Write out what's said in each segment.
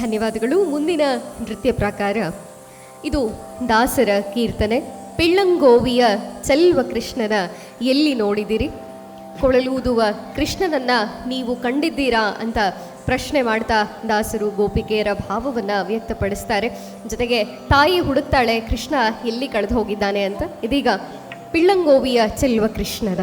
ಧನ್ಯವಾದಗಳು. ಮುಂದಿನ ನೃತ್ಯ ಪ್ರಕಾರ ಇದು ದಾಸರ ಕೀರ್ತನೆ ಪಿಳ್ಳಂಗೋವಿಯ ಚೆಲ್ವ ಕೃಷ್ಣನ ಎಲ್ಲಿ ನೋಡಿದಿರಿ. ಕೊಳಲೂದುವ ಕೃಷ್ಣನನ್ನು ನೀವು ಕಂಡಿದ್ದೀರಾ ಅಂತ ಪ್ರಶ್ನೆ ಮಾಡ್ತಾ ದಾಸರು ಗೋಪಿಕೆಯರ ಭಾವವನ್ನು ವ್ಯಕ್ತಪಡಿಸ್ತಾರೆ. ಜೊತೆಗೆ ತಾಯಿ ಹುಡುಕ್ತಾಳೆ ಕೃಷ್ಣ ಎಲ್ಲಿ ಕಳೆದು ಹೋಗಿದ್ದಾನೆ ಅಂತ. ಇದೀಗ ಪಿಳ್ಳಂಗೋವಿಯ ಚೆಲ್ವ ಕೃಷ್ಣನ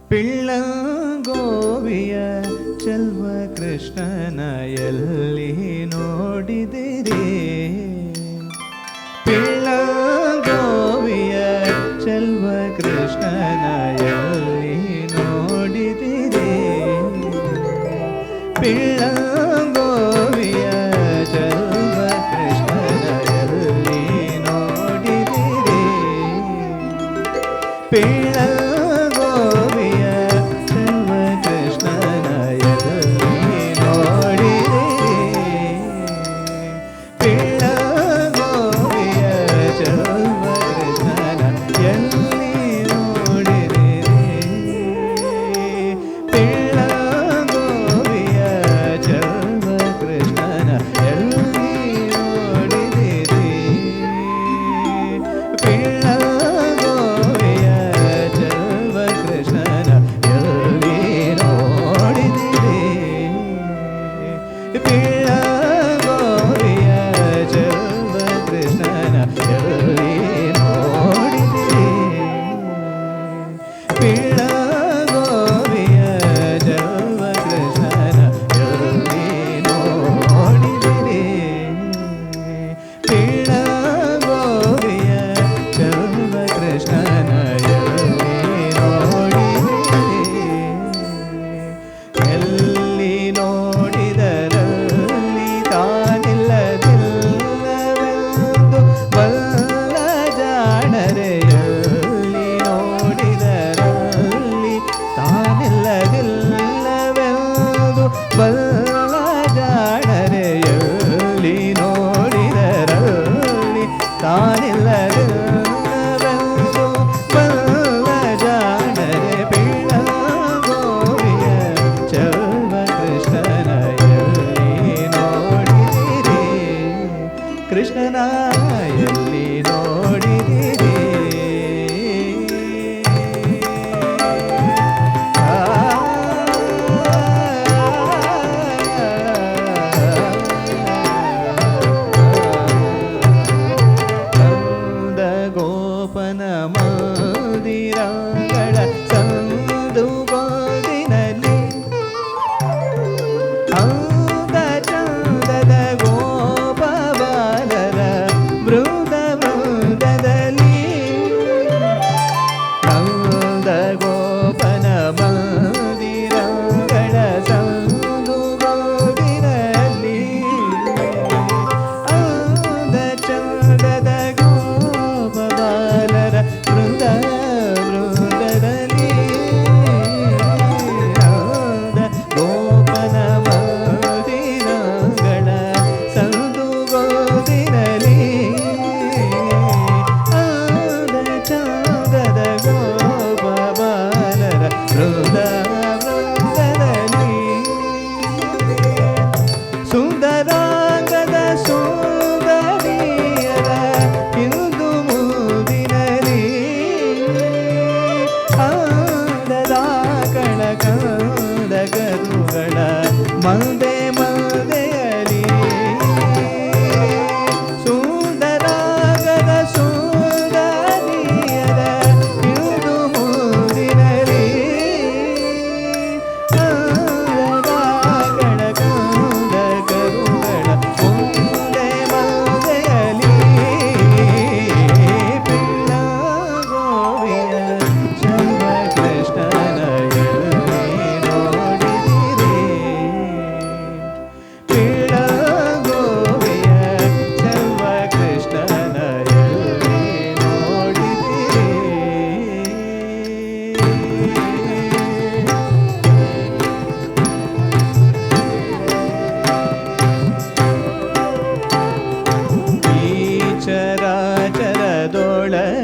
ಪಿಳ್ಳಂಗೋವಿಯ ಚೆಲ್ವ ಕೃಷ್ಣನ ಎಲ್ಲಿ ನೋಡಿದಿರಿ. ಪಿಳ್ಳಂಗೋವಿಯ ಚೆಲ್ವ ಕೃಷ್ಣನ ಎಲ್ಲಿ ನೋಡಿದಿರಿ. ಪಿಳ್ಳಂಗೋವಿಯ ಚೆಲ್ವ ಕೃಷ್ಣನ ಎಲ್ಲಿ ನೋಡಿದಿರಿ. ಪಿಳ್ಳಂಗೋವಿಯ ಚೆಲ್ವ ಕೃಷ್ಣನ ಎಲ್ಲಿ ನೋಡಿದಿರಿ. ಪಿಳ್ಳಂಗೋವಿಯ ಚೆಲ್ವ ಕೃಷ್ಣನ ಎಲ್ಲಿ ನೋಡಿದಿರಿ. ಪಿಳ್ಳಂಗೋವಿಯ ಚೆಲ್ವ ಕೃಷ್ಣನ ಎಲ್ಲಿ ನೋಡಿದಿರಿ. ಪಿಳ್ಳಂಗೋವಿಯ ಚೆಲ್ವ ಕೃಷ್ಣನ ಎಲ್ಲಿ ನೋಡಿದಿರಿ. ಪಿಳ್ಳಂಗೋವಿಯ ಚೆಲ್ವ ಕೃಷ್ಣನ ಎಲ್ಲಿ ನೋಡಿದಿರಿ. ಪಿಳ್ಳಂಗೋವಿಯ ಚೆಲ್ವ ಕೃಷ್ಣನ ಎಲ್ಲಿ ನೋಡಿದಿರಿ. ಪಿಳ್ಳಂಗೋವಿಯ ಚೆಲ್ವ ಕೃಷ್ಣನ ಎಲ್ಲಿ ನೋಡಿದಿರಿ. ಎಲ್ಲಿ ನೋಡಿದರಲ್ಲಿ ತಾನಿಲ್ಲದಿಲ್ಲವೆಂದು ಬಲ್ಲ ಜಾಣರೆ. ಎಲ್ಲಿ ನೋಡಿದರಲ್ಲಿ ತಾನಿಲ್ಲದಿಲ್ಲವೆಂದು ಬಲ್ಲ ಜಾಣರೆ. ಎಲ್ಲಿ ನೋಡಿದರಲ್ಲಿ ತಾನಿಲ್ಲದಿಲ್ಲವೆಂದು ಬಲ್ಲ ಜಾಣರೆ. ಪಿಳ್ಳಂಗೋವಿಯ ಚೆಲ್ವ ಕೃಷ್ಣನ ಎಲ್ಲಿ ನೋಡಿದಿರಿ. ಕೃಷ್ಣನ ಎಲ್ಲಿ ನೋಡಿದಿರಿ. ನಂದ ಗೋಪನ ಮಂದಿರಗಳ ಸಂದು ಗೋದಿನಲ್ಲಿ ಅಂದ ಚಂದದ ಗೋಪ ಬಾಲರ ವೃಂದ ವೃಂದದಲ್ಲಿ. ನಂದ ಗೋಪನ ಮಂದಿರಗಳ ಸಂದು ಗೋದಿನಲ್ಲಿ ಅಂದ ಚಂದದ ಗೋಪ ಬಾಲರ ವೃಂದ ವೃಂದ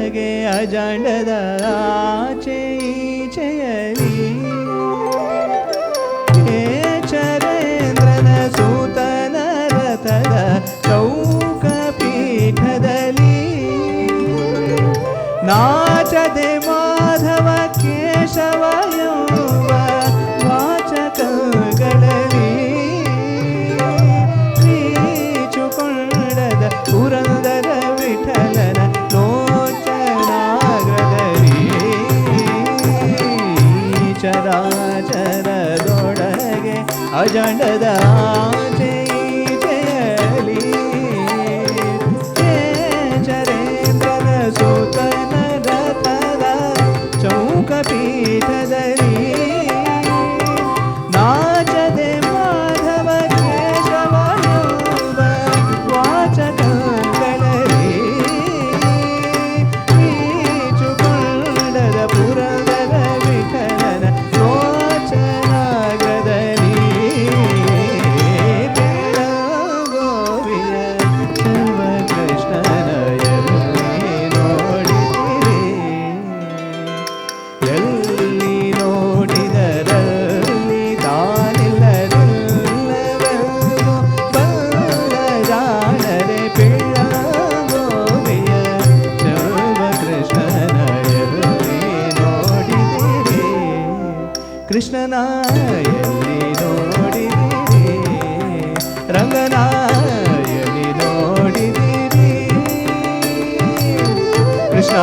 ದೊಡಗೆ ಅಜಾಂಡದ ಆಚೆ ಈಚೆಯಲಿ ಚರೇಂದ್ರನ ಸೂತನ ರಥದ ಚೌಕ ಪೀಠದಲ್ಲಿ ನಾಚದೆ ಮಾಧವ ಕೇಶವ ಎಂಬ ವಾಚಕಗಳಲ್ಲಿ ನೀಚುಕೊಂಡದ ಪುರಂದರ ವಿಠಲನ ಲೋಚನಾಗದಲ್ಲಿ ಚರಾಚರದೊಡಗೆ ಅಜಂಡದ ಆಚೆ ಈಚೆಯಲಿ ಚರೇಂದ್ರನ ಸೂತನ ರಥದ ಚೌಕ ಪೀಠದಲ್ಲಿ ನಾಚದೆ ಮಾಧವ ಕೇಶವ ಎಂಬ ವಾಚಕಗಳಲ್ಲಿ ನೀಚುಕೊಂಡದ ಪುರಂದರ ವಿಠಲನ ಲೋಚನಾಗದಲ್ಲಿ ಗೋವಿಯ ಸರ್ವ ಕೃಷ್ಣನ ಎಲ್ಲಿ ನೋಡಿದರಲ್ಲಿ ತಾನಿಲ್ಲದಿಲ್ಲವೆಂದು ಬಲ್ಲ ಜಾಣರೆ ಪಿಳ್ಳ ಗೋವಿಯ ಸರ್ವ ಕೃಷ್ಣನ ಎಲ್ಲಿ ನೋಡಿದಿರಿ ಕೃಷ್ಣನ ಎಲ್ಲಿ ನೋಡಿದಿರಿ ರಂಗನ ಎಲ್ಲಿ ನೋಡಿದಿರಿ ಕೃಷ್ಣ